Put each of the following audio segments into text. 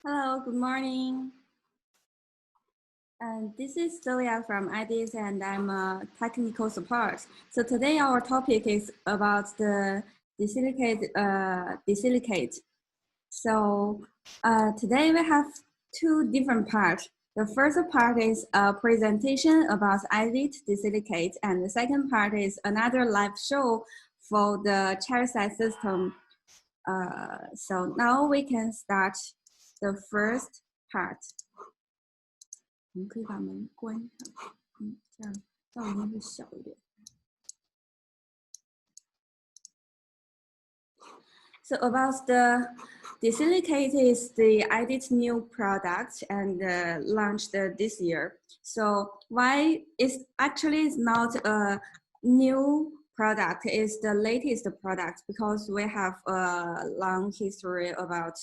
Hello, good morning. And this is Zoya from Aidite, and I'm a technical support. So today our topic is about the DISILICATE. So today we have two different parts. The first part is a presentation about Aidite DISILICATE, and the second part is another live show for the chairside system. So now we can start the first part. 我们可以把门关上，这样噪音会小一点。So about the DISILICATE is the Aidite new product and launched this year. So why it's actually not a new product, is the latest product because we have a long history about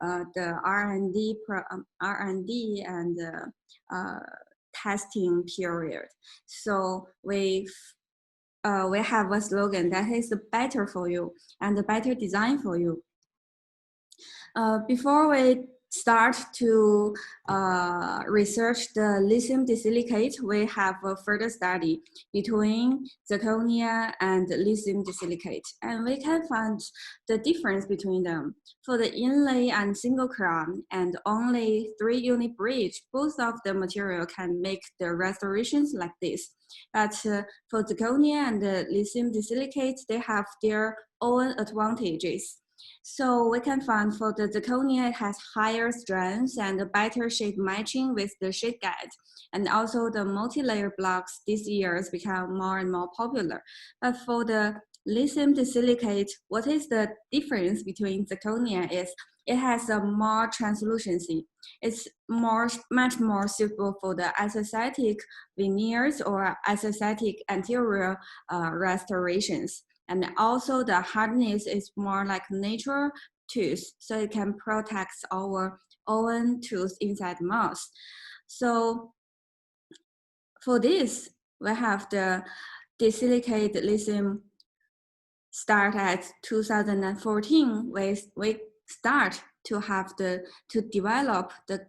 the R&D and testing period. So we have a slogan that is better for you and better design for you. Before we start to research the lithium disilicate, we have a further study between zirconia and lithium disilicate, and we can find the difference between them. For the inlay and single crown and only 3-unit bridge, both of the material can make the restorations like this. But for zirconia and the lithium disilicate, they have their own advantages. So we can find for the zirconia, it has higher strength and better shade matching with the shade guide. And also the multi-layer blocks this year has become more and more popular. But for the lithium disilicate, what is the difference between zirconia is it has a more translucency. It's much more suitable for the isostatic veneers or isostatic anterior restorations. And also the hardness is more like natural tooth, so it can protect our own tooth inside the mouth. So for this, we have the DISILICATE lithium start at 2014. We start to have to develop the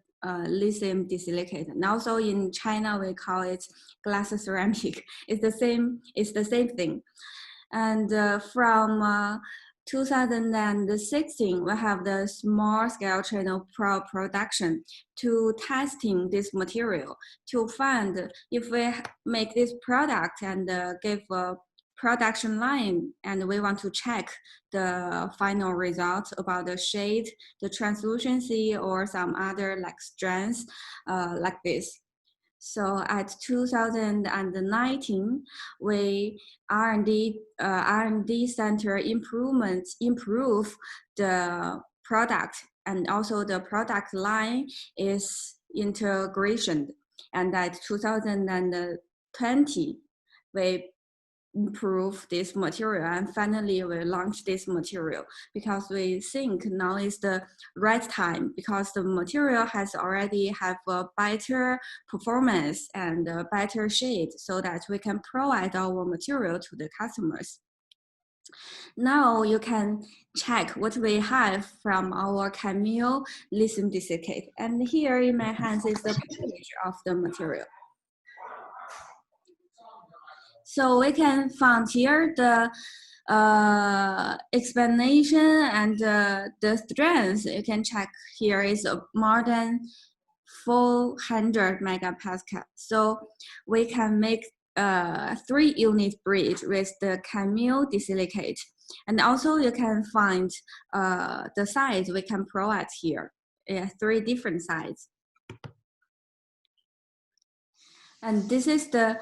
lithium disilicate. And also in China, we call it glass ceramic. It's the same thing. And from 2016, we have the small scale channel production to testing this material to find if we make this product and give a production line, and we want to check the final results about the shade, the translucency, or some other like strengths like this. So at 2019, we R&D center improve the product, and also the product line is integration. And at 2020, we improve this material, and finally we launch this material because we think now is the right time, because the material has already have a better performance and a better shade, so that we can provide our material to the customers. Now you can check what we have from our Camille lithium disilicate, and here in my hands is the package of the material. So we can find here the explanation and the strength. You can check here is more than 400 megapascal. So we can make 3-unit bridge with the Camille disilicate. And also you can find the size we can provide here, 3 different sizes. And this is the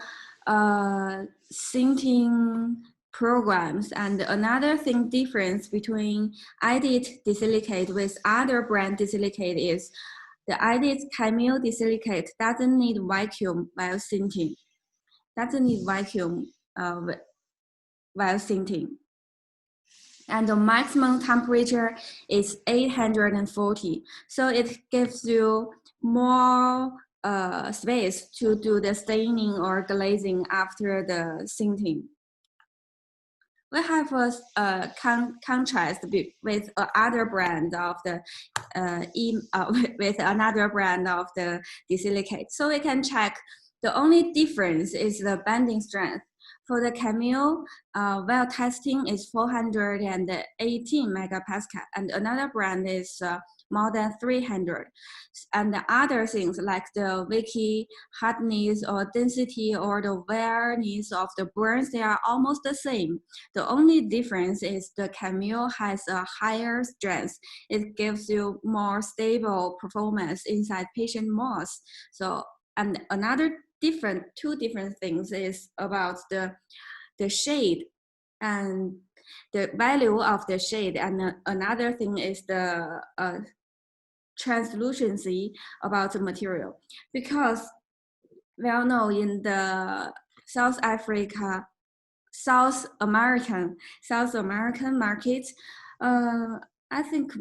sinting programs. And another thing difference between Aidite disilicate with other brand disilicate is the Aidite Camille disilicate doesn't need vacuum while sinting. While sinting. And the maximum temperature is 840. So it gives you more space to do the staining or glazing after the sinting. We have a contrast with other brand of the with another brand of the DISILICATE. So we can check the only difference is the bending strength. For the Camille, well testing is 418 megapascal, and another brand is more than 300. And the other things like the wiki hardness or density or the wearness of the burns, they are almost the same. The only difference is the Camille has a higher strength. It gives you more stable performance inside patient mouth. So, and another two different things is about the shade and the value of the shade, and another thing is the translucency about the material. Because we all know in the South American market, I think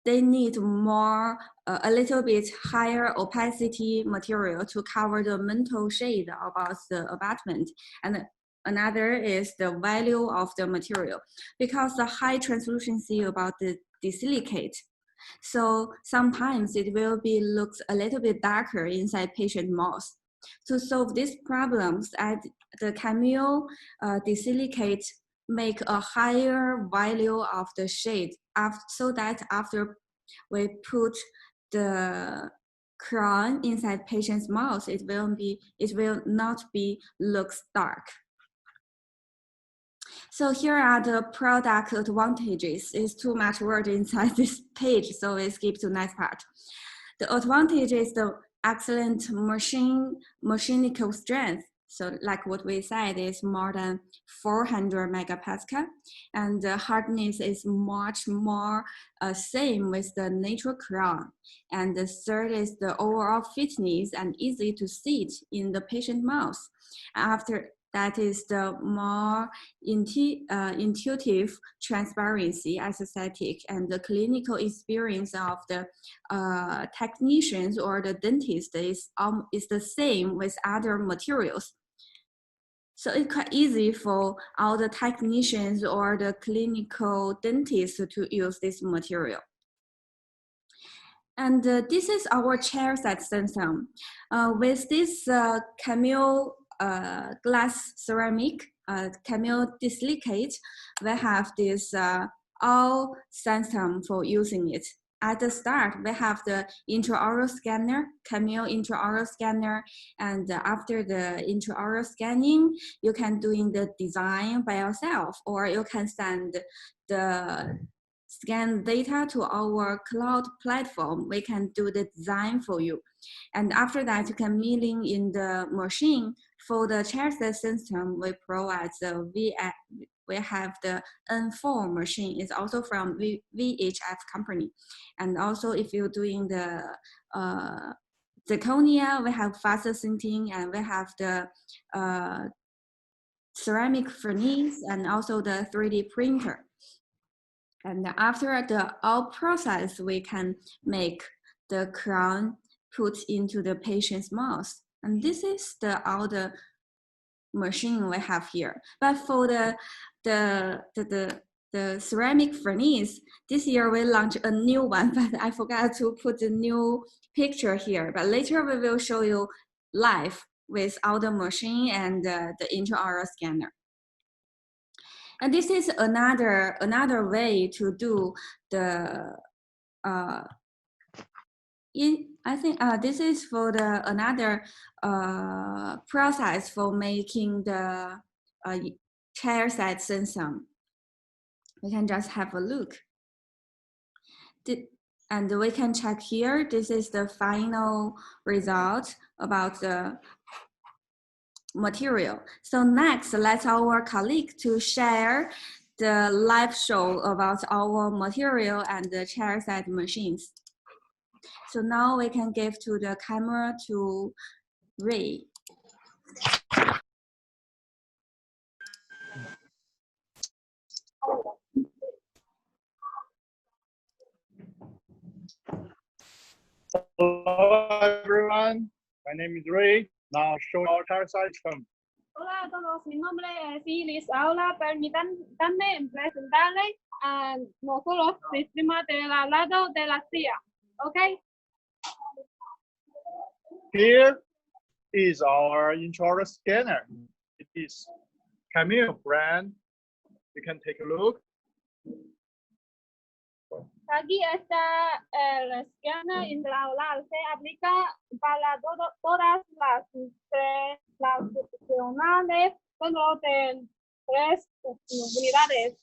they need more, a little bit higher opacity material to cover the mental shade about the abutment. And another is the value of the material, because the high translucency about the DISILICATE. So sometimes it will be looks a little bit darker inside patient mouth. To solve these problems, the Camille DISILICATE make a higher value of the shade so that after we put the crown inside patient's mouth, it will not be looks dark. So here are the product advantages. It's too much word inside this page, so we skip to next part. The advantage is the excellent mechanical strength. So like what we said is more than 400 megapascal, and the hardness is much more same with the natural crown. And the third is the overall fitness and easy to sit in the patient mouth. After that is the more intuitive transparency, aesthetic, and the clinical experience of the technicians or the dentist is the same with other materials. So it's quite easy for all the technicians or the clinical dentists to use this material. And this is our chair set system. With this Camille glass ceramic, Camille DISILICATE, we have this all system for using it. At the start, we have the intraoral scanner, Camille intraoral scanner, and after the intraoral scanning, you can do the design by yourself, or you can send the scan data to our cloud platform. We can do the design for you. And after that, you can milling in the machine. For the chairside system, we provide the we have the N4 machine. It's also from VHF company. And also if you're doing the zirconia, we have faster sinting, and we have the ceramic furnace, and also the 3D printer. And after the all process, we can make the crown put into the patient's mouth. And this is all the machine we have here. But for the ceramic furnace, this year we launched a new one, but I forgot to put the new picture here. But later we will show you live with all the machine and the intraoral scanner. And this is another way to do the I think this is for the another process for making the chair set system. We can just have a look. And we can check here. This is the final result about the material. So next, let our colleague to share the live show about our material and the chair set machines. So now we can give to the camera to Ray. Hello everyone, my name is Ray. Now show our chair side system. Hola a todos, mi nombre es Iris. Ahora permítanme presentarles a nosotros sistema del lado de la CIA. Okay. Here is our intraoral scanner. It is Camille brand. You can take a look. Aquí está el escáner intraoral. Se aplica para todas las funcionales dentro de 3 unidades.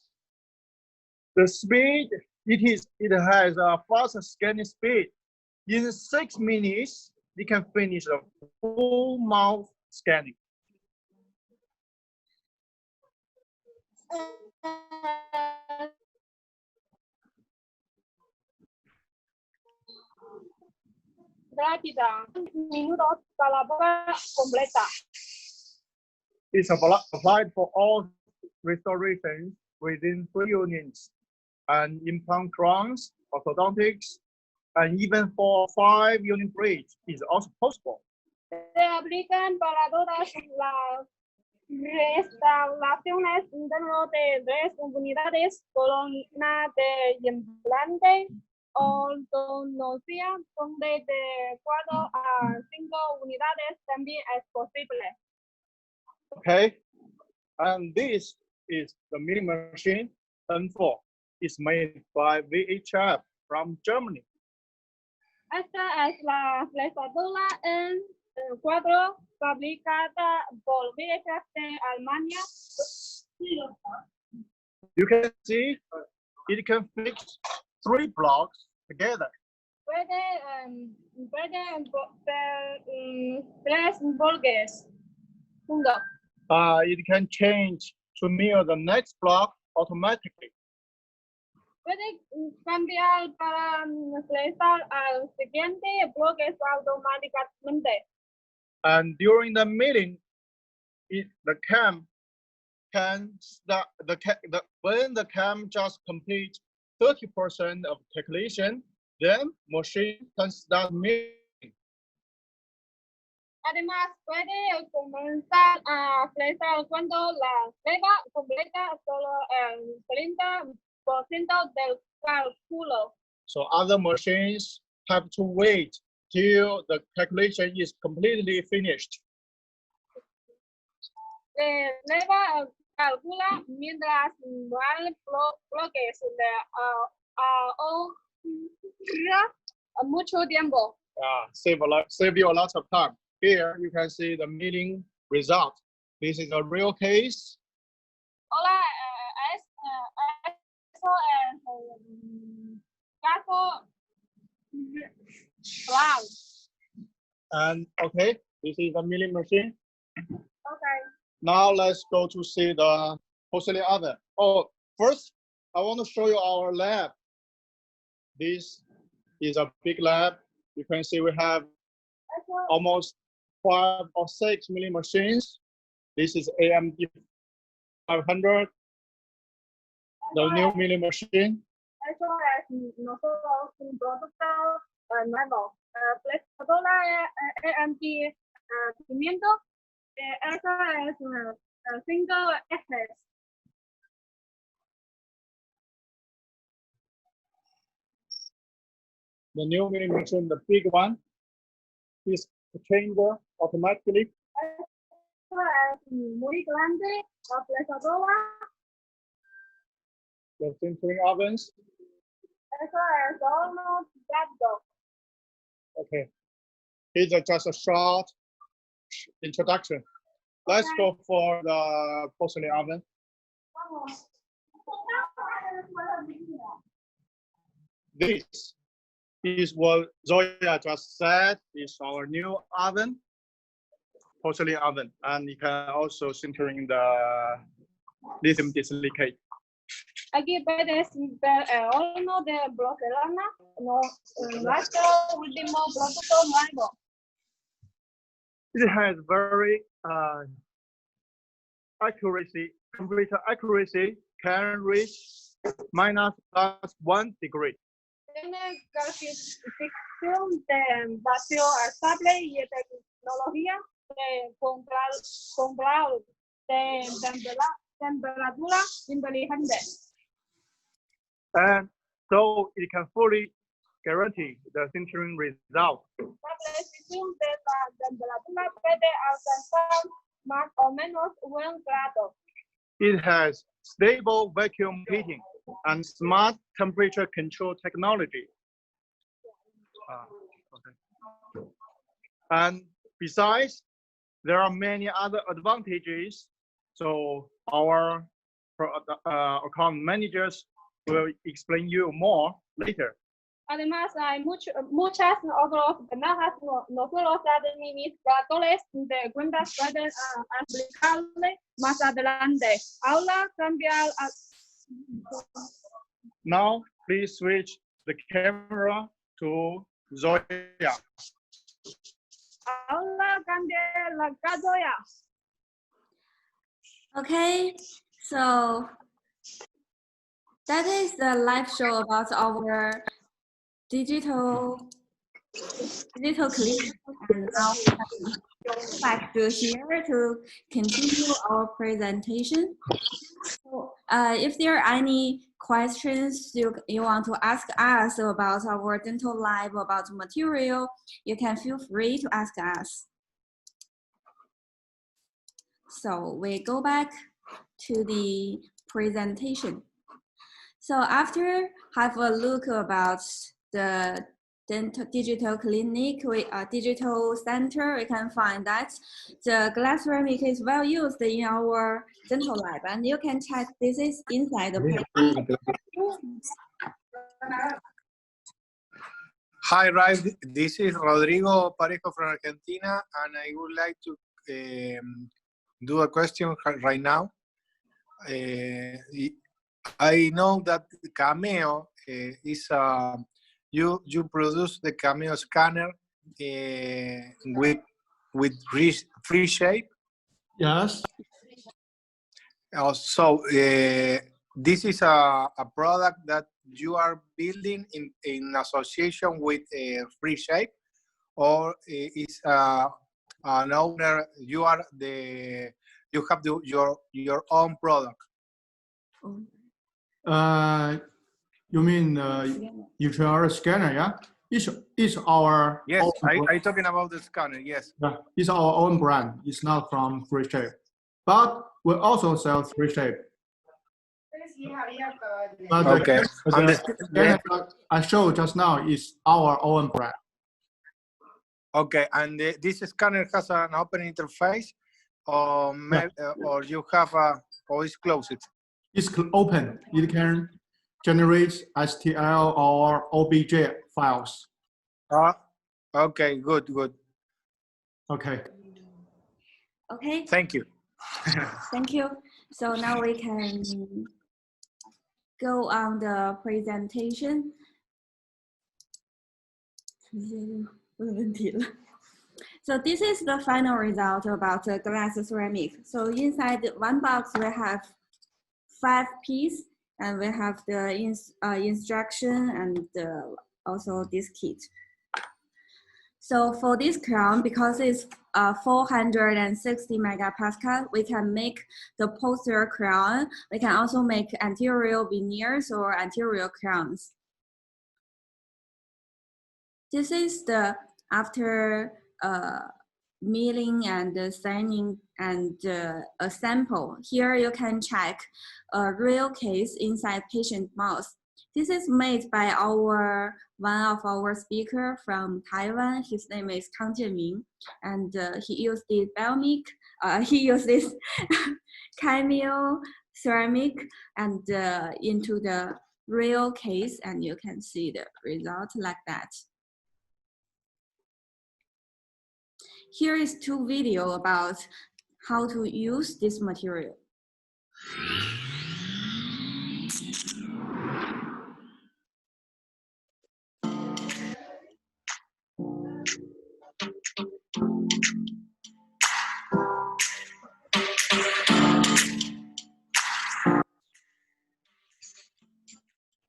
The speed it has a fast scanning speed. In 6 minutes, you can finish a full mouth scanning. Rápida, minutos para boca completa. It's applied for all restorations within 3 units, and implant crowns, orthodontics, and even for 5-unit bridge is also possible. Se aplican para todas las restauraciones dentro de 3 unidades, corona de implante, ortodoncia, donde de 4 a 5 unidades también es posible. Okay, and this is the milling machine N4. It's made by VHF from Germany. Esta es la fresadora N4 fabricada por VHF de Alemania. You can see it can fix 3 blocks together. Puede 3 bloques juntos. It can change to mirror the next block automatically. Puede cambiar para fresar al siguiente bloque automáticamente. And during the milling, the cam can start when the cam just complete 30% of calculation, then machine can start milling. Además, puede comenzar a fresar cuando la prueba completa solo el 30% del cálculo. So other machines have to wait till the calculation is completely finished. Prueba calcula mientras no hay bloques mucho tiempo. Save you a lot of time. Here you can see the milling result. This is a real case. Hola, eso es el caso real. And okay, this is the milling machine. Okay. Now let's go to see the porcelain oven. Oh, first I want to show you our lab. This is a big lab. You can see we have almost 5 or 6 milling machines. This is AMD 500, the new milling machine. Eso es nosotros un producto nuevo. Flexible AMD 500. Eso es 5 ejes. The new milling machine, the big one, is changer automatically. Eso es muy grande, la flexible. The sintering ovens. Eso es horno gas. Okay, here's just a short introduction. Let's go for the porcelain oven. This is what Zoya just said is our new oven, porcelain oven, and you can also sintering the lithium disilicate. Aquí puedes ver el horno de porcelana, nuestro último producto nuevo. It has very computer accuracy can reach -+1 degree. Tiene calificación de vacío estable y de tecnología de control de temperatura inteligente. And so it can fully guarantee the sintering result. La precisión de la temperatura puede alcanzar más o menos 1 grado. It has stable vacuum heating and smart temperature control technology. Okay. And besides, there are many other advantages. So our account managers will explain you more later. Además, hay muchas otras ventajas. Nosotros los administradores de cuentas pueden aplicarle más adelante. Ahora cambiar. Now, please switch the camera to Zoya. Ahora cambie la cámara. Okay, so that is the live show about our digital clinic, and now back to here to continue our presentation. So, if there are any questions you want to ask us about our dental lab, about material, you can feel free to ask us. So we go back to the presentation. So after have a look about the digital clinic, digital center, we can find that the glass ceramic is well used in our dental lab, and you can check this is inside the plate. Hi, Ralph. This is Rodrigo Parejo from Argentina, and I would like to do a question right now. I know that Cameo is you produce the Cameo scanner with free shape. Yes. So this is a product that you are building in association with free shape, or is an owner? You have your own product. You mean UTR scanner? Yeah, it's our Yes, own I talking about the scanner. Yes. Yeah, it's our own brand. It's not from Free Shape, but we also sell Free Shape. But Okay. the scanner I showed just now is our own brand. Okay, and this scanner has an open interface, or or you have or it's closed? It's open. It can generate STL or OBJ files. Okay, good. Okay. Okay. Thank you. Thank you. So now we can go on the presentation. So this is the final result about the glass ceramic. So inside one box we have 5 pieces, and we have the instruction and also this kit. So for this crown, because it's 460 megapascal, we can make the posterior crown. We can also make anterior veneers or anterior crowns. This is the after milling and sanding and a sample. Here you can check a real case inside patient mouth. This is made by one of our speaker from Taiwan. His name is Kang Jianming, and he used the Biomix. He used this Cameo ceramic and into the real case, and you can see the result like that. Here is 2 videos about how to use this material.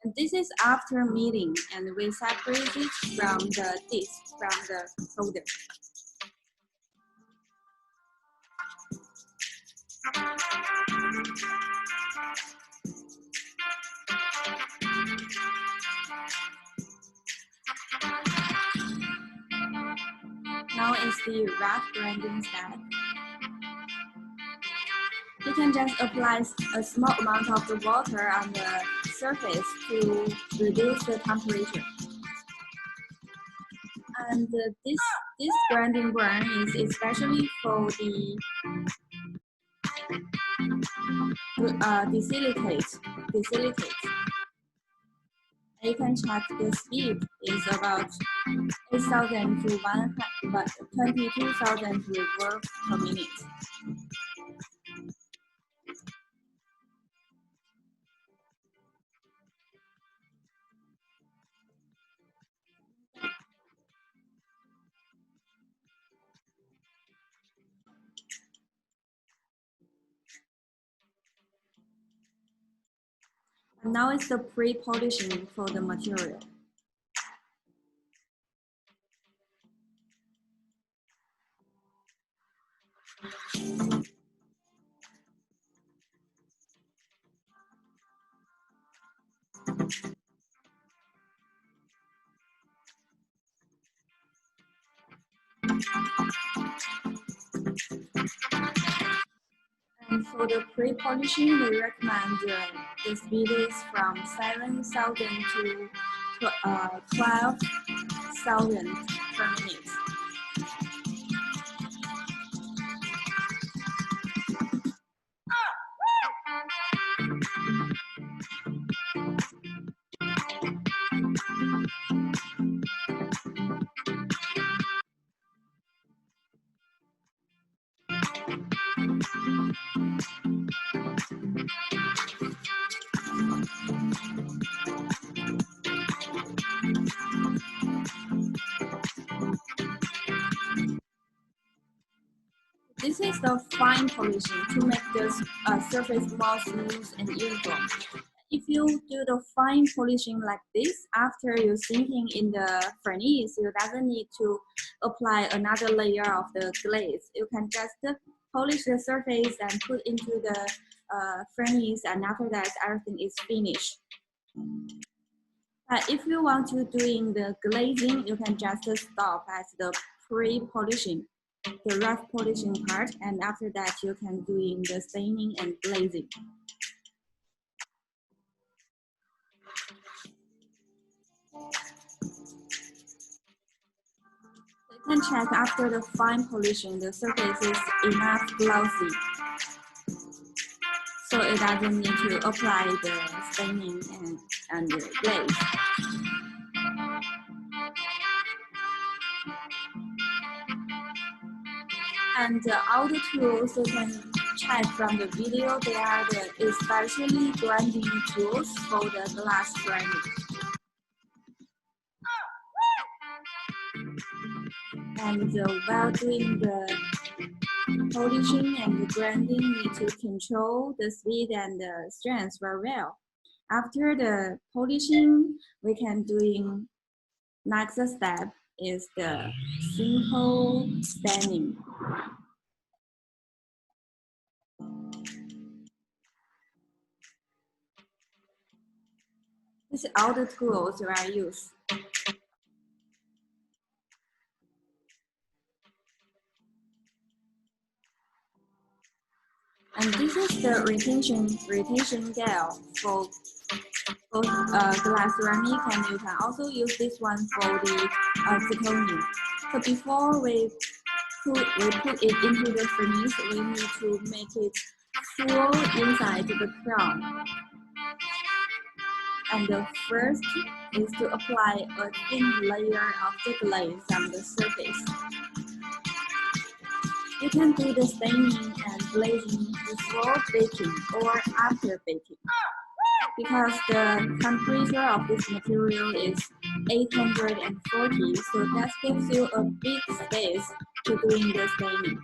And this is after milling, and we separate it from the disc, from the solder. Now is the rough grinding step. You can just apply a small amount of the water on the surface to reduce the temperature. And this grinding burn is especially for the DISILICATE. You can check the speed is about 8,000 to 22,000 revolves per minute. And now it's the pre-polishing for the material. And for the pre-polishing, we recommend the speed is from 7,000 to 12,000 per minute. This is the fine polishing to make the surface more smooth and uniform. If you do the fine polishing like this, after you sinking in the furnace, you doesn't need to apply another layer of the glaze. You can just polish the surface and put into the furnace, and after that, everything is finished. If you want to doing the glazing, you can just stop at the pre-polishing, the rough polishing part, and after that you can doing the staining and glazing. You can check after the fine polishing, the surface is enough glossy, so it doesn't need to apply the staining and the glaze. And all the tools you can check from the video, they are the especially grinding tools for the glass grinding. And while doing the polishing and the grinding, you need to control the speed and the strength very well. After the polishing, we can doing next step is the simple staining. This is all the tools that I use. And this is the retention gel for both glass ceramic, and you can also use this one for the zirconia. So before we put it into the furnace, we need to make it full inside the crown. And the first is to apply a thin layer of the glaze on the surface. You can do the staining and glazing before baking or after baking, because the temperature of this material is 840, so that gives you a big space to doing the staining.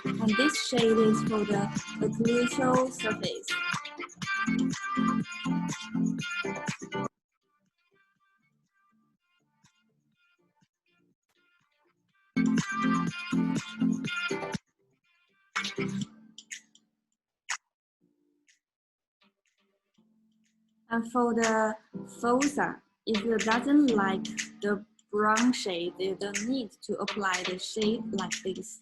And this shade is for the occlusal surface. And for the fossa, if it doesn't like the brown shade, you don't need to apply the shade like this.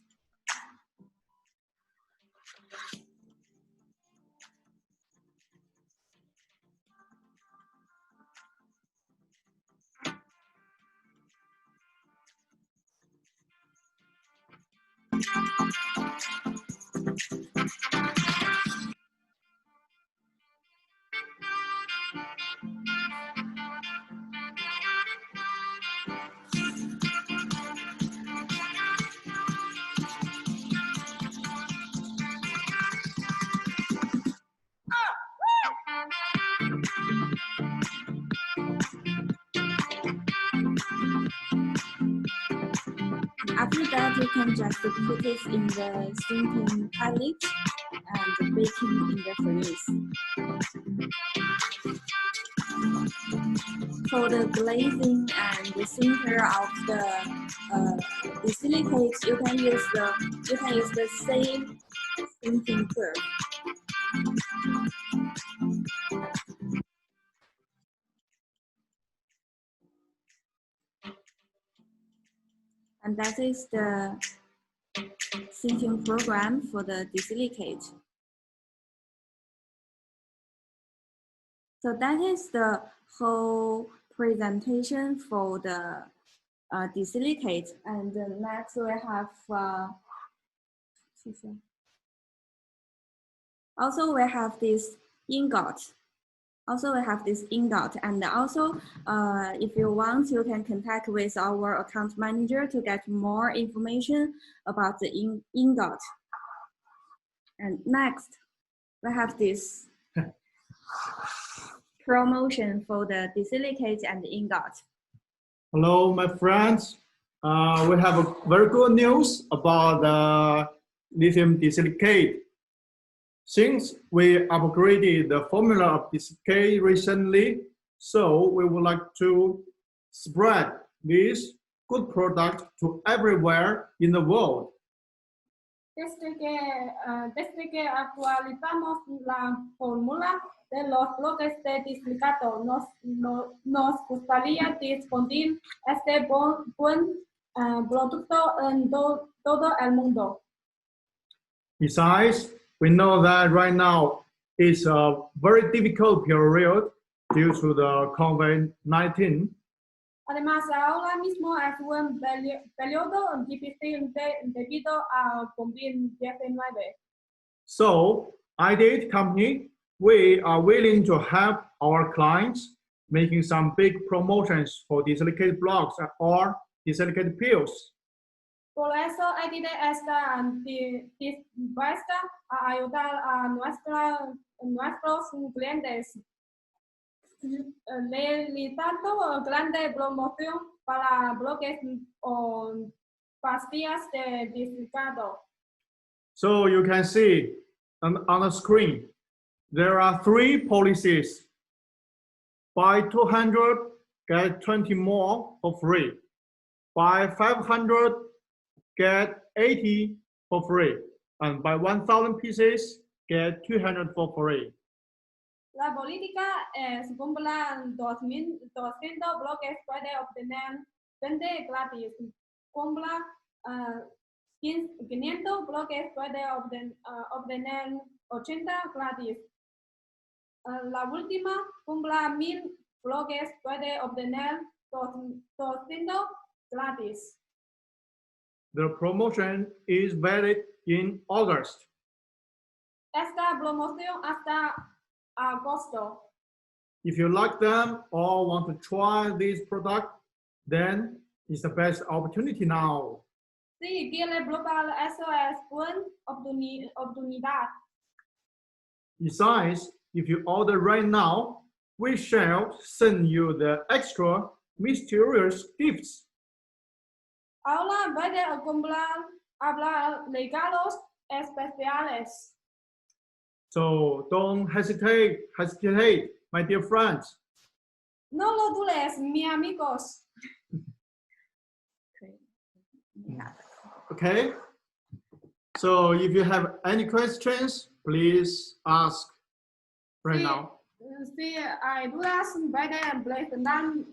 After that, you can just put it in the sinking palette and baking in the furnace. For the glazing and the center of the DISILICATE, you can use the same sinking curve. And that is the sinking program for the DISILICATE. So that is the whole presentation for the DISILICATE. And next we have also we have this ingot. And also if you want, you can contact with our account manager to get more information about the ingot. And next, we have this promotion for the DISILICATE and ingot. Hello, my friends. We have a very good news about the lithium DISILICATE. Since we upgraded the formula of DISILICATE recently, so we would like to spread this good product to everywhere in the world. Desde que actualizamos la fórmula de los bloques de disilicato, nos gustaría difundir este buen producto en todo el mundo. Besides, we know that right now is a very difficult period due to the COVID-19. Además, ahora mismo es un periodo difícil debido a COVID-19. So, Aidite company, we are willing to help our clients making some big promotions for DISILICATE blocks or DISILICATE pills. Por eso, Aidite está dispuesta a ayudar a nuestros clientes, realizando grande promoción para bloques o pastillas de disilicato. So you can see on the screen, there are 3 policies. Buy 200, get 20 more for free. Buy 500, get 80 for free. And buy 1,000 pieces, get 200 for free. La política es comprar 200 bloques puede obtener 20 gratis. Compra 500 bloques puede obtener 80 gratis. La última, compra 1000 bloques puede obtener 200 gratis. The promotion is valid in August. Esta promoción hasta agosto. If you like them or want to try this product, then it's the best opportunity now. Si quiere probar, eso es buena oportunidad. Besides, if you order right now, we shall send you the extra mysterious gifts. Ahora puede comprar regalos especiales. So don't hesitate, my dear friends. No lo dudes, mis amigos. Okay? So if you have any questions, please ask right now. You see, I do that by the place and down,